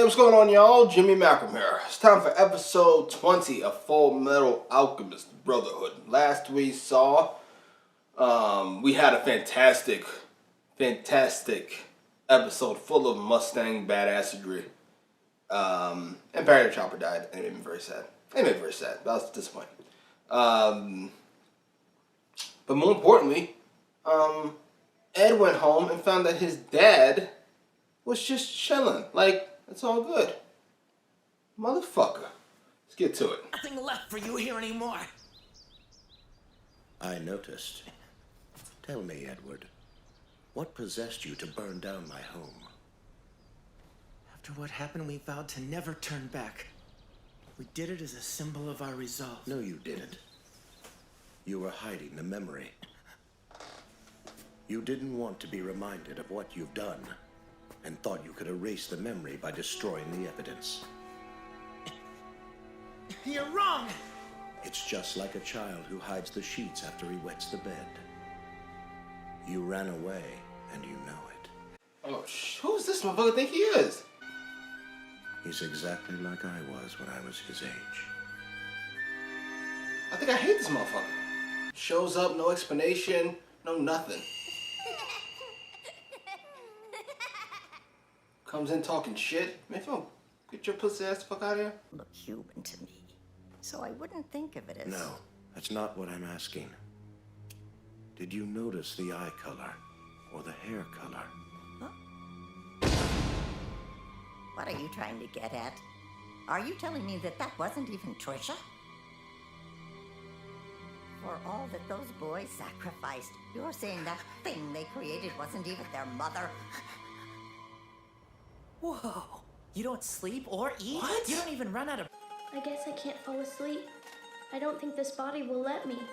What's going on, y'all? Jimmy Malcolm here. It's time for episode 20 of Full Metal Alchemist Brotherhood. Last we saw, we had a fantastic episode full of Mustang badassery. And Barry the Chopper died, and it made me very sad. That was disappointing. But more importantly, Ed went home and found that his dad was just chilling. Like, it's all good. Motherfucker. Let's get to it. Nothing left for you here anymore. I noticed. Tell me, Edward, what possessed you to burn down my home? After what happened, we vowed to never turn back. We did it as a symbol of our resolve. No, you didn't. You were hiding the memory. You didn't want to be reminded of what you've done, and thought you could erase the memory by destroying the evidence. You're wrong! It's just like a child who hides the sheets after he wets the bed. You ran away, and you know it. Oh, who's this motherfucker think he is? He's exactly like I was when I was his age. I think I hate this motherfucker. Shows up, no explanation, no nothing. Comes in talking shit. Man, if you don't get your pussy ass the fuck out of here. Look human to me, so I wouldn't think of it as... No, that's not what I'm asking. Did you notice the eye color or the hair color? Huh? What are you trying to get at? Are you telling me that that wasn't even Trisha? For all that those boys sacrificed, you're saying that thing they created wasn't even their mother? Whoa. You don't sleep or eat? What? You don't even run out of... I guess I can't fall asleep. I don't think this body will let me.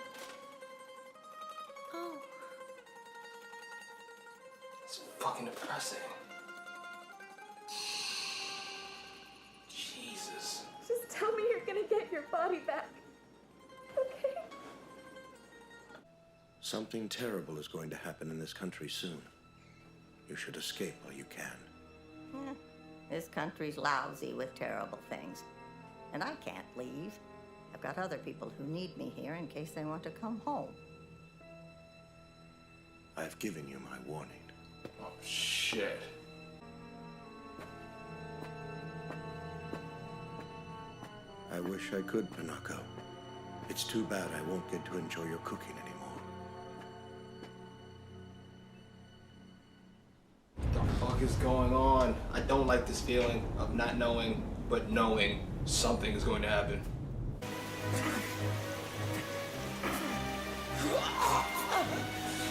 Oh. It's fucking depressing. Jesus. Just tell me you're gonna get your body back. Okay? Something terrible is going to happen in this country soon. You should escape while you can. This country's lousy with terrible things. And I can't leave. I've got other people who need me here in case they want to come home. I've given you my warning. Oh, shit. I wish I could, Pinocchio. It's too bad I won't get to enjoy your cooking anymore. What the fuck is going on? I don't like this feeling of not knowing, but knowing something is going to happen.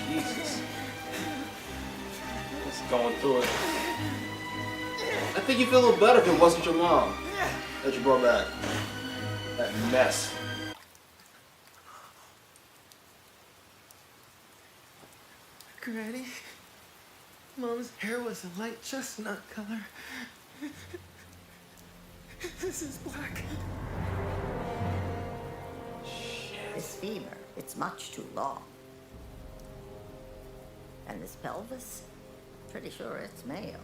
Jesus. Just going through it. I think you'd feel a little better if it wasn't your mom that you brought back. That mess. Granny, Mom's hair was a light chestnut color. This is black. This femur, it's much too long. And this pelvis, pretty sure it's male.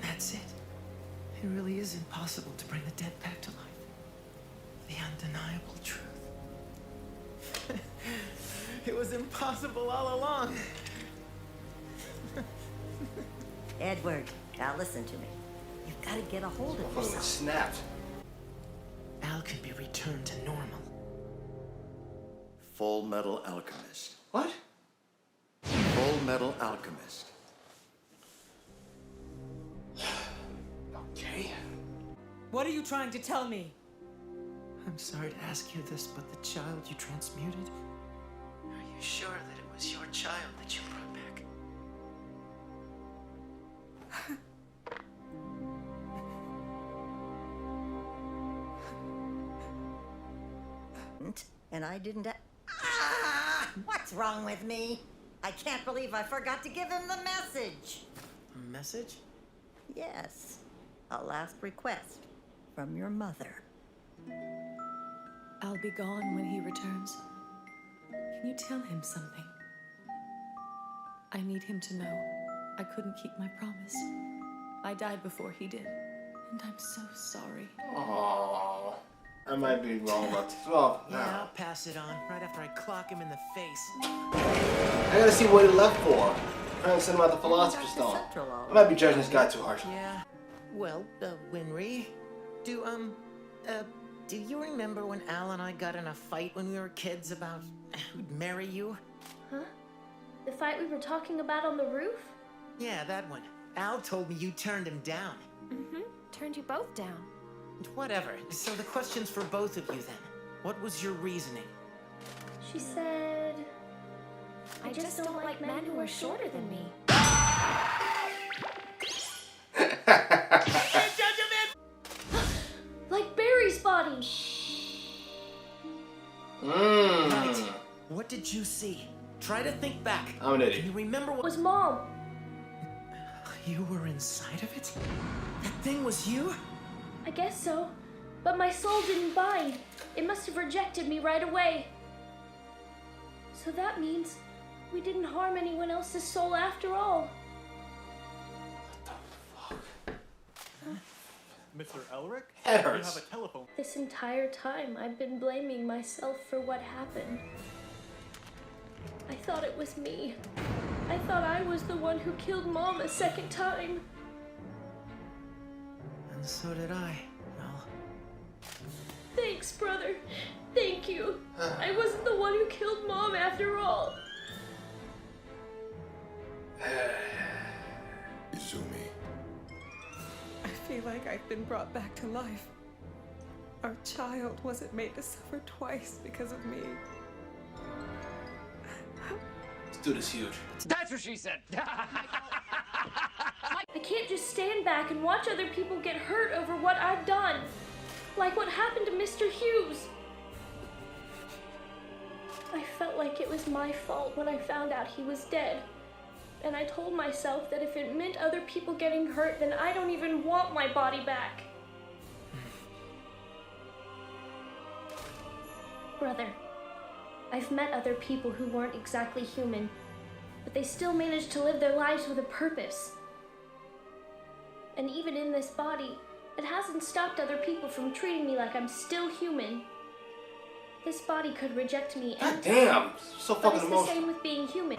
That's it. It really is impossible to bring the dead back to life. The undeniable truth. It was impossible all along. Edward, now listen to me. You've got to get a hold of Fucking yourself. snapped. Al can be returned to normal. Full Metal Alchemist. What? Full Metal Alchemist. Okay. What are you trying to tell me? I'm sorry to ask you this, but the child you transmuted, are you sure that it was your child that you brought back? And I didn't... Ah! What's wrong with me? I can't believe I forgot to give him the message. A message? Yes, a last request. from your mother. I'll be gone when he returns. Can you tell him something? I need him to know I couldn't keep my promise. I died before he did, and I'm so sorry. Aww. I might be wrong about this. Oh, Yeah, nah. I'll pass it on right after I clock him in the face. I gotta see what he left for. Trying to send him out the Philosopher's Dr. Stone. Central, all I might be judging this guy too harshly. Yeah. Well, Winry, do you remember when Al and I got in a fight when we were kids about who'd marry you? Huh? The fight we were talking about on the roof? Yeah, that one. Al told me you turned him down. Mm-hmm. Turned you both down. Whatever. So the question's for both of you then. What was your reasoning? She said... I just don't like men who are shorter than me. Like Barry's body! Right. What did you see? Try to think back. I'm an idiot. Can you remember It what... was Mom. You were inside of it? That thing was you? I guess so. But my soul didn't bind. It must have rejected me right away. So that means we didn't harm anyone else's soul after all. Mr. Elric? That You hurts. have a telephone. This entire time, I've been blaming myself for what happened. I thought it was me. I thought I was the one who killed Mom a second time. And so did I. Well, Thanks, brother. Thank you. I wasn't the one who killed Mom after all. Izumi. I feel like I've been brought back to life. Our child wasn't made to suffer twice because of me. This dude is huge. That's what she said. I can't just stand back and watch other people get hurt over what I've done. Like what happened to Mr. Hughes. I felt like it was my fault when I found out he was dead. And I told myself that if it meant other people getting hurt, then I don't even want my body back. Brother, I've met other people who weren't exactly human, but they still managed to live their lives with a purpose. And even in this body, it hasn't stopped other people from treating me like I'm still human. This body could reject me God and damn. So but fucking it's the emotional. same with being human.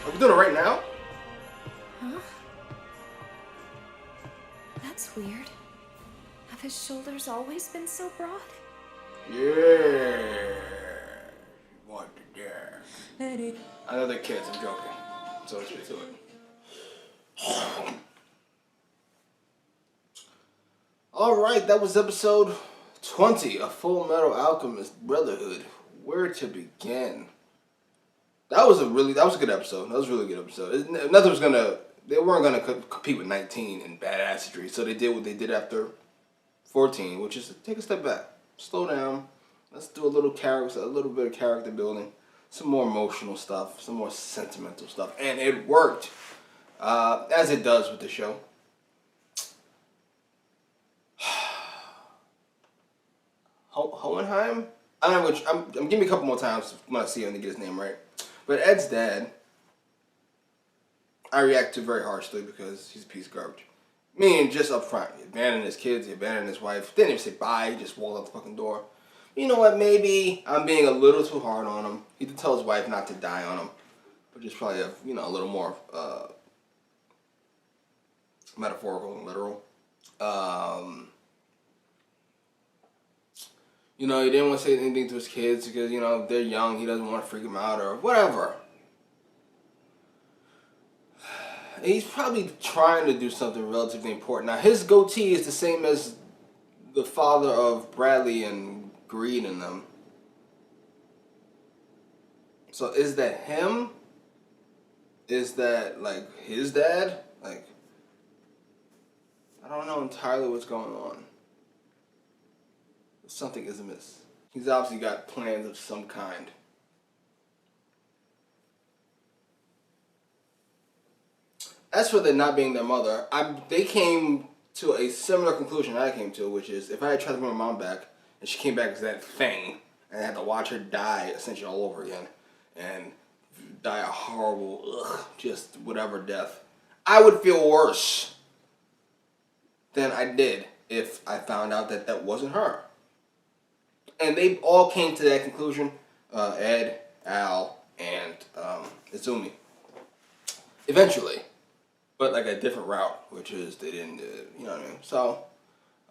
Are we doing it right now? Huh? That's weird. Have his shoulders always been so broad? Yeah. What the dare? I know they're kids, I'm joking. So let's get to it. Alright, that was episode 20 of Full Metal Alchemist Brotherhood. Where to begin? That was a good episode. That was a really good episode. They weren't gonna compete with 19 in badassery, so they did what they did after 14, which is take a step back, slow down. Let's do a little bit of character building, some more emotional stuff, some more sentimental stuff, and it worked, as it does with the show. Hohenheim? I'm giving me a couple more times when I see him to get his name right. But Ed's dad, I react to very harshly because he's a piece of garbage. Meaning just up front, he abandoned his kids, he abandoned his wife, didn't even say bye, he just walked out the fucking door. You know what, maybe I'm being a little too hard on him. He did tell his wife not to die on him, which is probably a little more metaphorical than literal. He didn't want to say anything to his kids because, they're young, he doesn't want to freak them out or whatever. He's probably trying to do something relatively important. Now, his goatee is the same as the father of Bradley and Greed and them. So is that him? Is that, his dad? I don't know entirely what's going on. Something is amiss. He's obviously got plans of some kind. as for them not being their mother, they came to a similar conclusion I came to, which is if I had tried to bring my mom back and she came back as that thing, and I had to watch her die essentially all over again, and die a horrible, just whatever death, I would feel worse than I did if I found out that that wasn't her. And they all came to that conclusion, Ed, Al, and Izumi. Eventually. But like a different route, which is they didn't, you know what I mean? So,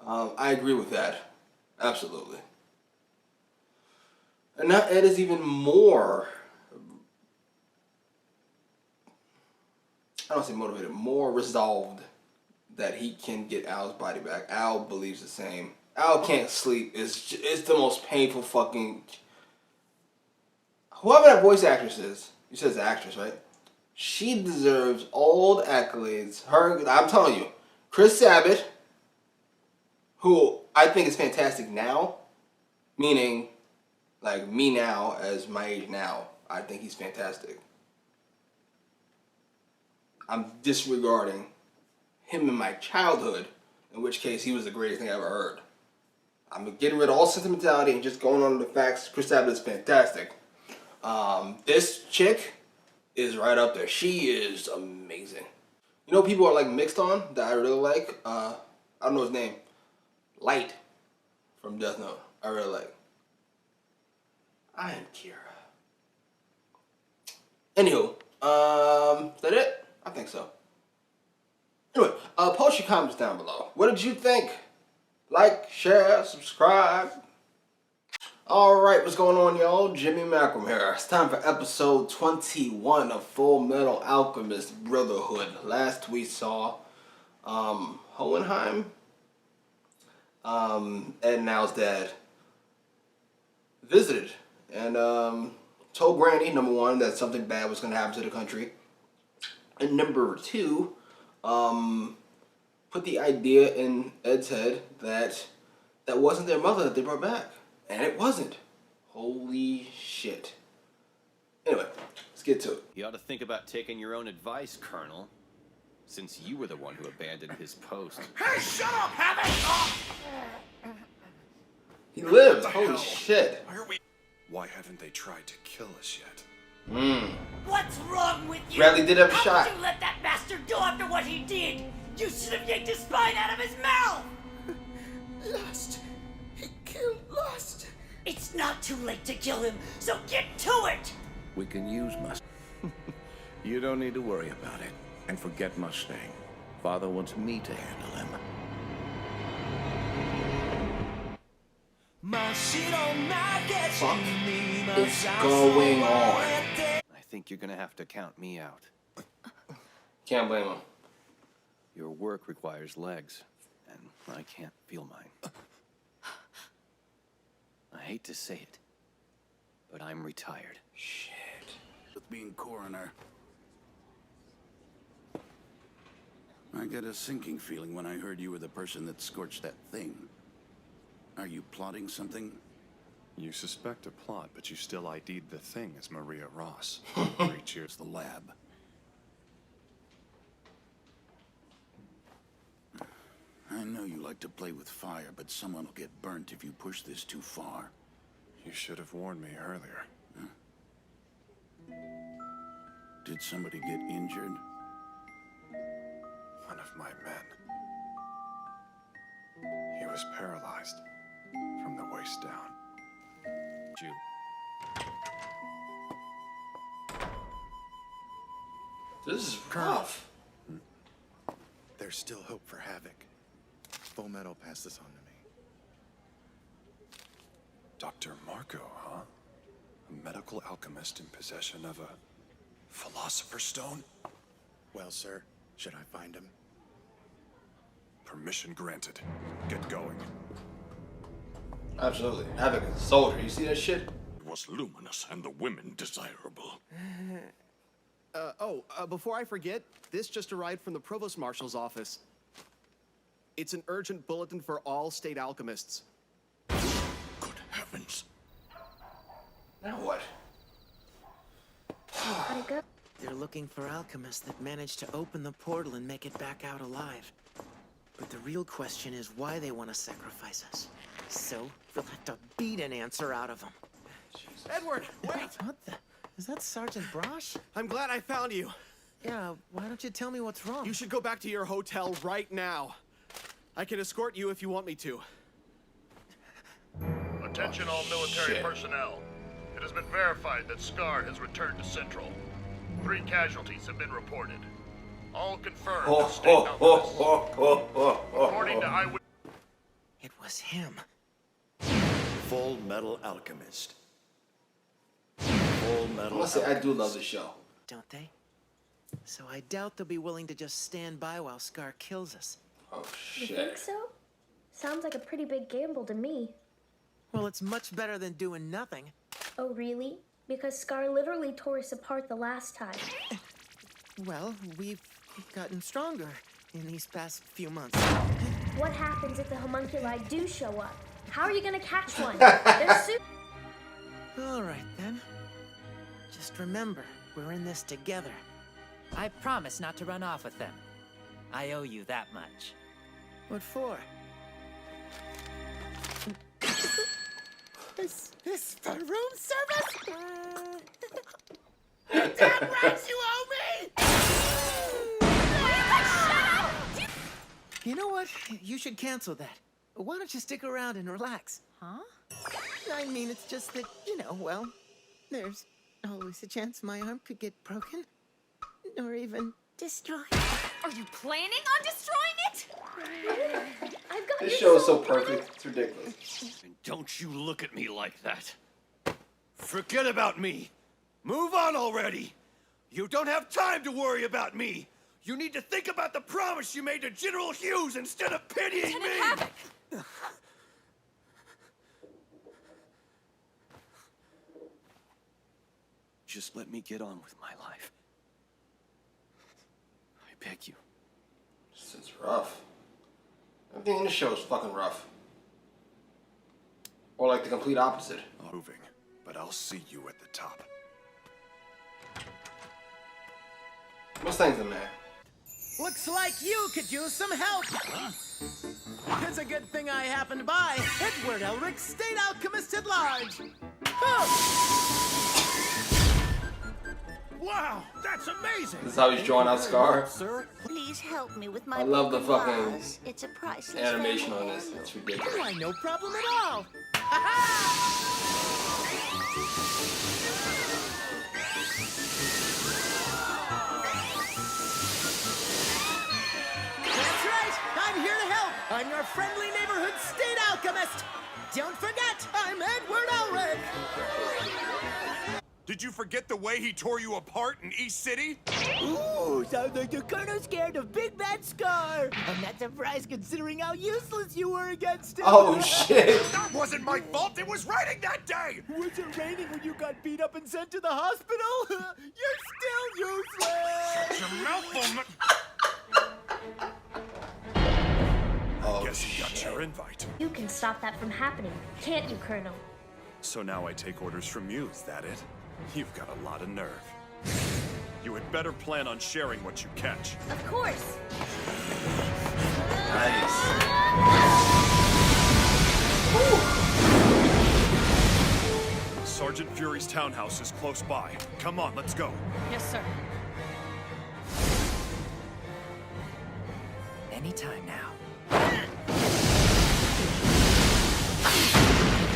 I agree with that. Absolutely. And now Ed is even more, I don't say motivated, more resolved that he can get Al's body back. Al believes the same. Al can't sleep. It's the most painful fucking... Whoever that voice actress is, you said it's the actress, right? She deserves all the accolades. I'm telling you, Chris Sabat, who I think is fantastic now, meaning like me now as my age now, I think he's fantastic. I'm disregarding him in my childhood, in which case he was the greatest thing I ever heard. I'm getting rid of all sentimentality and just going on to the facts. Chris Sabat is fantastic. This chick is right up there. She is amazing. You know, people are like mixed on that I really like. I don't know his name. Light from Death Note. I really like. I am Kira. Anywho, is that it? I think so. Anyway, post your comments down below. What did you think? Like, share, subscribe. Alright, what's going on, y'all? Jimmy Macram here. It's time for episode 21 of Full Metal Alchemist Brotherhood. Last we saw Hohenheim, Ed and Al's dad, visited and told Granny, number one, that something bad was going to happen to the country. And number two, put the idea in Ed's head that that wasn't their mother that they brought back. And it wasn't. Holy shit. Anyway, let's get to it. You ought to think about taking your own advice, Colonel. Since you were the one who abandoned his post. Hey, shut up, Havoc! He lived. Holy shit. Why haven't they tried to kill us yet? What's wrong with you? Bradley did have a How shot. could you let that bastard go after what he did? You should have yanked his spine out of his mouth! Lust. He killed Lust. It's not too late to kill him, so get to it! We can use Mustang. You don't need to worry about it. And forget Mustang. Father wants me to handle him. Fuck is going on? I think you're gonna have to count me out. Can't blame him. Your work requires legs, and I can't feel mine. I hate to say it, but I'm retired. Shit. With being coroner, I get a sinking feeling when I heard you were the person that scorched that thing. Are you plotting something? You suspect a plot, but you still ID'd the thing as Maria Ross. Cheers, the lab. I know you like to play with fire, but someone will get burnt if you push this too far. You should have warned me earlier. Did somebody get injured? One of my men. He was paralyzed from the waist down. Jew. This is rough. There's still hope for Havoc. Full Metal passed this on to me. Dr. Marco, huh? A medical alchemist in possession of a philosopher's stone? Well, sir, should I find him? Permission granted. Get going. Absolutely. Havoc is a soldier. You see that shit? It was luminous and the women desirable. Before I forget, this just arrived from the Provost Marshal's office. It's an urgent bulletin for all state alchemists. Good heavens. Now what? Gotta go. They're looking for alchemists that managed to open the portal and make it back out alive. But the real question is why they want to sacrifice us. So, we'll have to beat an answer out of them. Edward, wait! What the? Is that Sergeant Brosh? I'm glad I found you. Yeah, why don't you tell me what's wrong? You should go back to your hotel right now. I can escort you if you want me to. Attention all military personnel. It has been verified that Scar has returned to Central. 3 casualties have been reported. All confirmed as state alchemists. According to eyewitnesses... It was him. Full Metal Alchemist. Full Metal I must say, I do love the show. Don't they? So I doubt they'll be willing to just stand by while Scar kills us. Oh, You shit. think so? Sounds like a pretty big gamble to me. Well, it's much better than doing nothing. Oh, really? Because Scar literally tore us apart the last time. Well, we've gotten stronger in these past few months. What happens if the homunculi do show up? How are you gonna catch one? They're All right, then. Just remember, we're in this together. I promise not to run off with them. I owe you that much. What for? Is for room service? You're damn right you owe me! You know what? You should cancel that. Why don't you stick around and relax? Huh? I mean, it's just that, you know, well, there's always a chance my arm could get broken. Or even destroyed. Are you planning on destroying it? I've got This show is so perfect. It's ridiculous. And don't you look at me like that. Forget about me. Move on already. You don't have time to worry about me. You need to think about the promise you made to General Hughes instead of pitying me. Havoc! Just let me get on with my life. I beg you. It's rough. Everything in the show is fucking rough. Or like the complete opposite. Moving, but I'll see you at the top. Mustang's the man. Looks like you could use some help. It's a good thing I happened by. Edward Elric, State Alchemist at Large. Wow, that's amazing! This is how he's drawing out Scar. Sir, Please help me with my I love the broken fucking vase. It's a priceless animation on memory. this. It's ridiculous. Why, no problem at all. That's right. I'm here to help. I'm your friendly neighborhood State Alchemist. Don't forget, I'm Edward Elric. Did you forget the way he tore you apart in East City? Ooh, sounds like the Colonel's scared of Big Bad Scar. I'm not surprised considering how useless you were against him. Oh, shit. That wasn't my fault. It was raining that day. Was it raining when you got beat up and sent to the hospital? You're still useless. Shut your mouth, Fulmet. Oh, Guess you got your invite. You can stop that from happening, can't you, Colonel? So now I take orders from you, is that it? You've got a lot of nerve. You had better plan on sharing what you catch. Of course. Nice. Sergeant Fury's townhouse is close by. Come on, let's go. Yes, sir. Anytime now.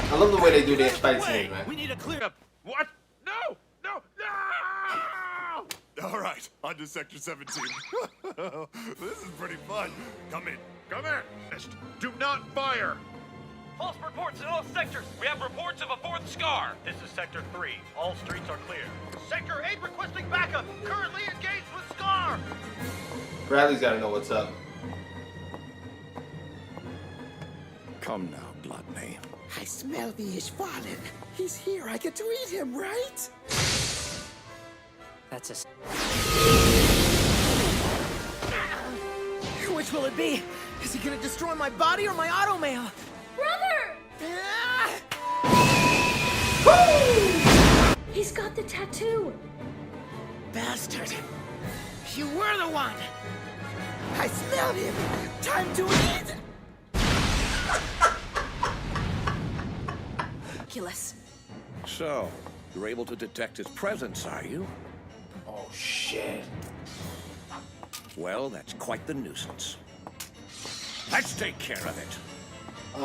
I love the way they do their fight scenes, man. We need a clear up. What? No! No! No! All right, on to Sector 17. This is pretty fun. Come in. Come in. Do not fire. False reports in all sectors. We have reports of a fourth Scar. This is Sector 3. All streets are clear. Sector 8 requesting backup. Currently engaged with Scar. Bradley's gotta know what's up. Come now, Gluttony. I smell the Ishvalan. He's here. I get to eat him, right? That's a... Which will it be? Is he gonna destroy my body or my automail? Brother! He's got the tattoo. bastard! You were the one! I smelled him! Time to eat! Ridiculous. So, you're able to detect his presence, are you? Oh, shit. Well, that's quite the nuisance. Let's take care of it. Oh,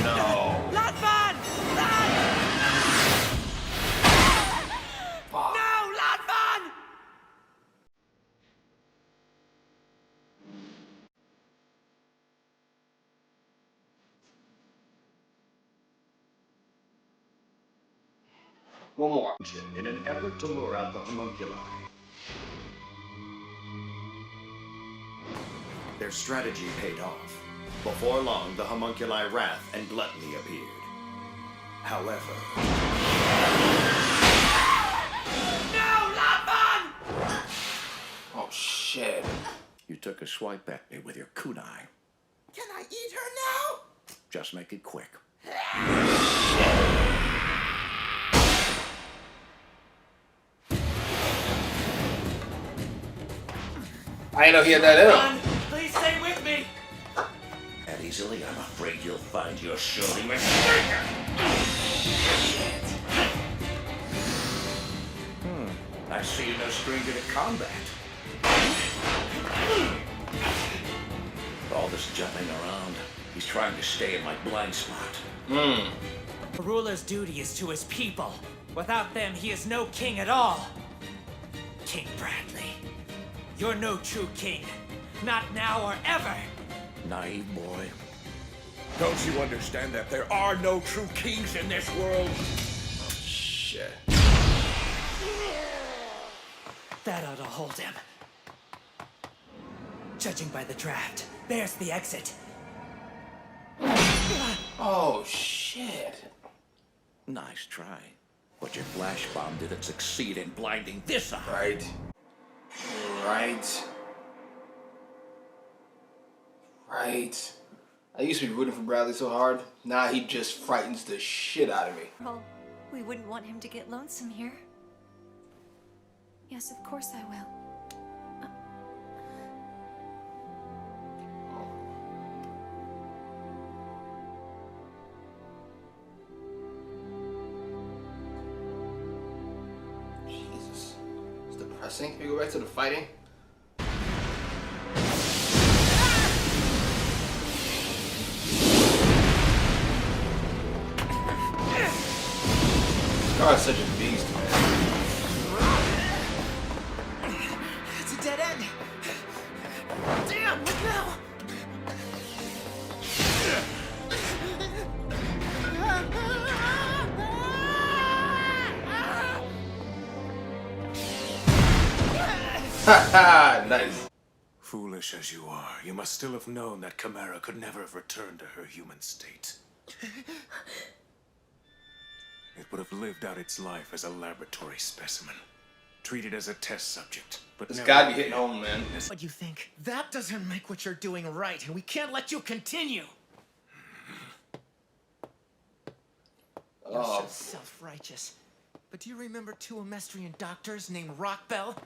no. Lotman! Run! No, Lotman! One more. In an effort to lure out the homunculi. Their strategy paid off. Before long, the homunculi wrath and gluttony appeared. However... No, Lotman! Oh, shit. You took a swipe at me with your kunai. Can I eat her now? Just make it quick. I didn't know he had that in him. Please stay with me! That easily, I'm afraid you'll find you're surely mistaken. I see you're no stranger to combat. All this jumping around, he's trying to stay in my blind spot. The ruler's duty is to his people. Without them, he is no king at all. King Bradley, you're no true king. Not now or ever. Naive boy. Don't you understand that there are no true kings in this world? Shit. That ought to hold him. Judging by the draft, there's the exit. Oh, shit. Nice try. But your flash bomb didn't succeed in blinding this eye. Right. Right. Right. I used to be rooting for Bradley so hard. Now he just frightens the shit out of me. Well, we wouldn't want him to get lonesome here. Yes, of course I will. Jesus. It's depressing. Can we go back to the fighting? Scar's such a beast, man. It's a dead end. Damn, look now. Haha, nice. Foolish as you are, you must still have known that Chimera could never have returned to her human state. It would have lived out its life as a laboratory specimen, treated as a test subject, but This never guy be hitting home, man. What do you think? That doesn't make what you're doing right, and we can't let you continue. You're so self-righteous. But do you remember two Amestrian doctors named Rockbell?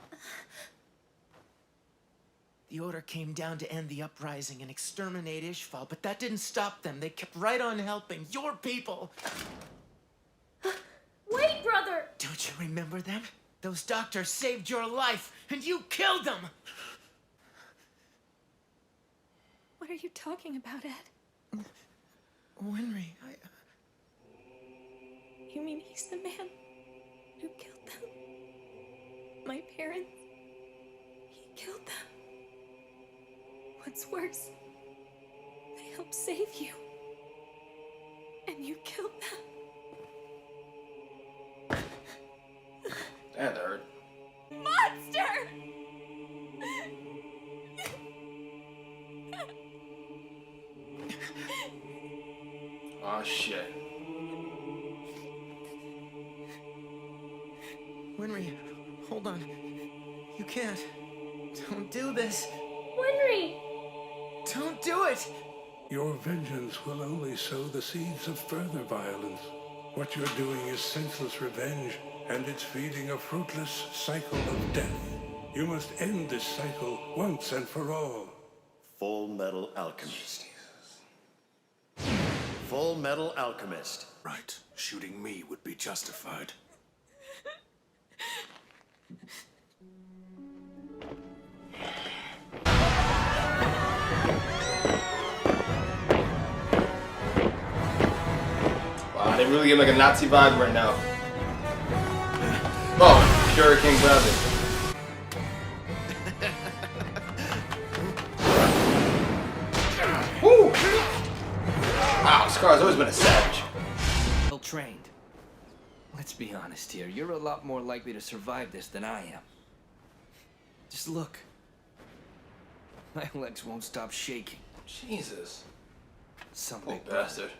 The order came down to end the uprising and exterminate Ishval, but that didn't stop them. They kept right on helping your people. Wait, brother! Don't you remember them? Those doctors saved your life, and you killed them! What are you talking about, Ed? Winry, You mean he's the man who killed them? My parents? He killed them. What's worse, they helped save you. And you killed them. That hurt. Monster! Oh, shit. Winry, hold on. You can't. Don't do this. Winry! Don't do it! Your vengeance will only sow the seeds of further violence. What you're doing is senseless revenge, and it's feeding a fruitless cycle of death. You must end this cycle once and for all. Full Metal Alchemist. Full Metal Alchemist. Right. Shooting me would be justified. Wow, they really give like a Nazi vibe right now. Oh, sure, King Bradley. Woo! Wow, Scar's always been a savage. Well trained. Let's be honest here. You're a lot more likely to survive this than I am. Just look. My legs won't stop shaking. Jesus. Something. Poor bastard.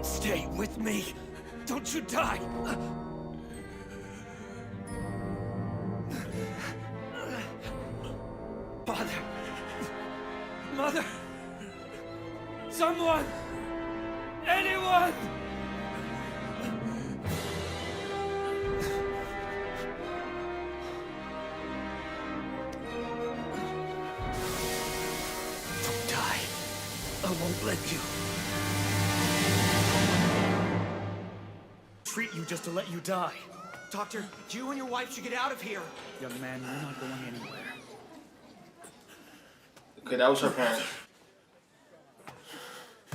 Stay with me. Don't you die. Father. Mother. Someone. Anyone. Don't die. I won't let you. Treat you just to let you die. Doctor, you and your wife should get out of here. Young man, you're not going anywhere. Okay, that was her parent.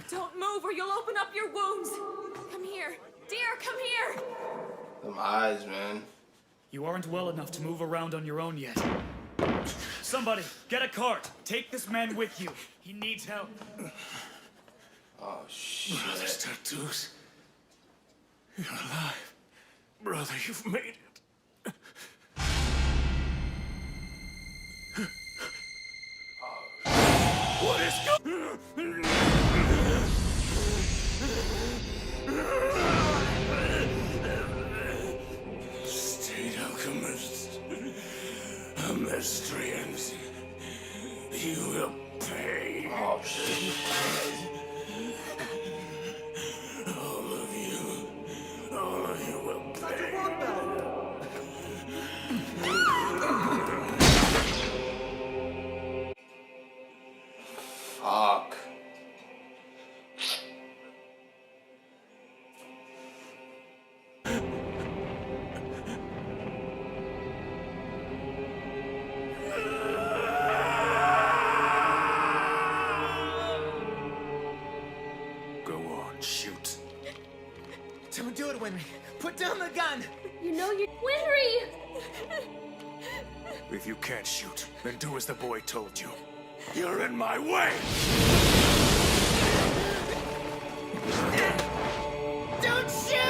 Don't move or you'll open up your wounds. Come here. Dear, come here. Them eyes, man. You aren't well enough to move around on your own yet. Somebody, get a cart. Take this man with you. He needs help. Oh, shit. Brother's tattoos. You're alive. Brother, you've made it. What is going State Alchemist, Amestrians, you will pay. Oh, shit. All of you will pay. Fuck. Go on, shoot. Don't do it, Winry. Put down the gun. You know you... Winry! If you can't shoot, then do as the boy told you. You're in my way! Don't shoot!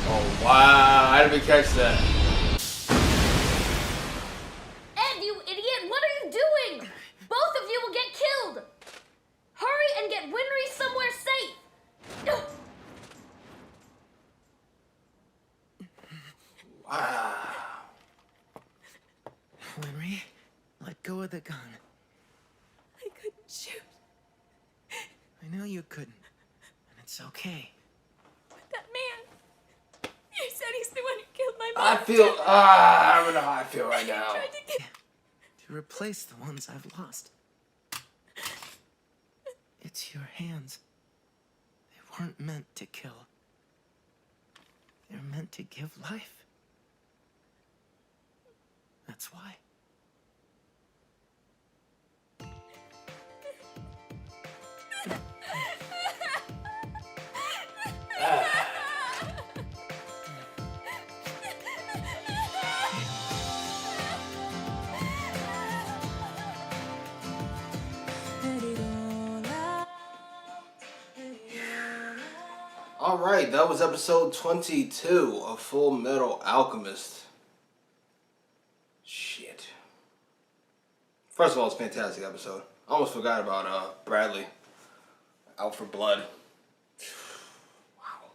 Oh, wow. How did we catch that? Ed, you idiot! What are you doing? Both of you will get killed! Hurry and get Winry somewhere safe! Wow. Winry, let go of the gun. I couldn't shoot. I know you couldn't, and it's okay. But that man, you said he's the one who killed my I mom. feel, I don't know how I feel right now. To replace the ones I've lost. It's your hands. They weren't meant to kill. They're meant to give life. That's why. Alright, that was episode 22 of Full Metal Alchemist. Shit. First of all, it's a fantastic episode. I almost forgot about Bradley. Out for blood. Wow.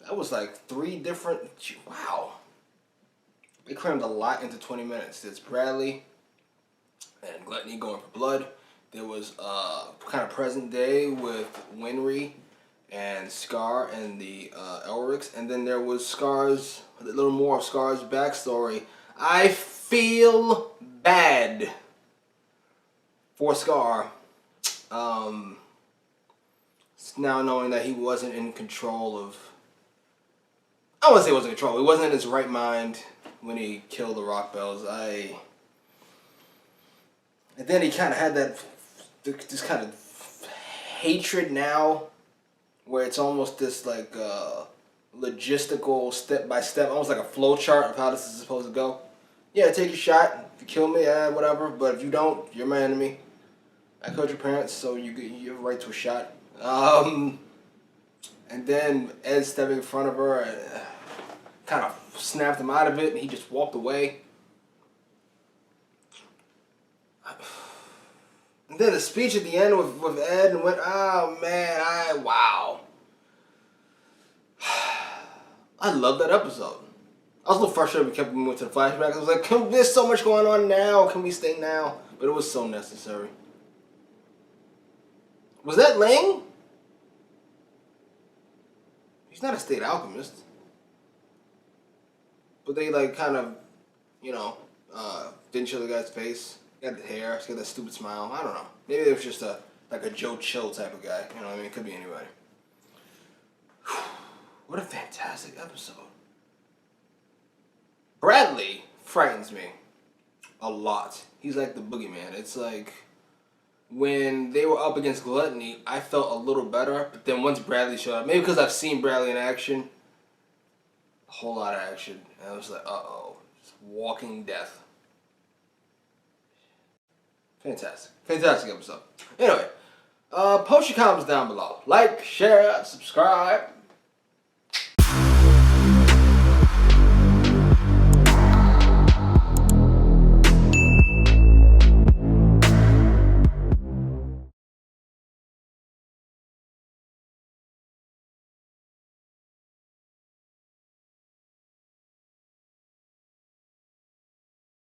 That was like 3 different... Wow. They crammed a lot into 20 minutes. There's Bradley and Gluttony going for blood. There was kind of present day with Winry and Scar and the Elrics. And then there was Scar's, a little more of Scar's backstory. I feel bad for Scar. Now knowing that he wasn't in control of... I wouldn't say he wasn't in control. He wasn't in his right mind when he killed the Rock Bells. And then he kind of had that... this kind of hatred now, where it's almost this like logistical step-by-step, almost like a flow chart of how this is supposed to go. Yeah, take your shot. If you kill me, whatever. But if you don't, you're my enemy. I killed your parents, so you have a right to a shot. And then Ed stepping in front of her and kind of snapped him out of it, and he just walked away. And then the speech at the end with Ed and went, oh man, wow. I love that episode. I was a little frustrated we kept moving to the flashback. I was like, there's so much going on now. Can we stay now? But it was so necessary. Was that Ling? He's not a state alchemist. But they like kind of, you know, didn't show the guy's face. He got the hair, he got that stupid smile. I don't know. Maybe it was just like a Joe Chill type of guy. You know what I mean? It could be anybody. What a fantastic episode. Bradley frightens me a lot. He's like the boogeyman. It's like when they were up against Gluttony, I felt a little better. But then once Bradley showed up, maybe because I've seen Bradley in action, a whole lot of action. And I was like, uh-oh. It's walking death. Fantastic. Fantastic episode. Anyway, post your comments down below. Like, share, subscribe.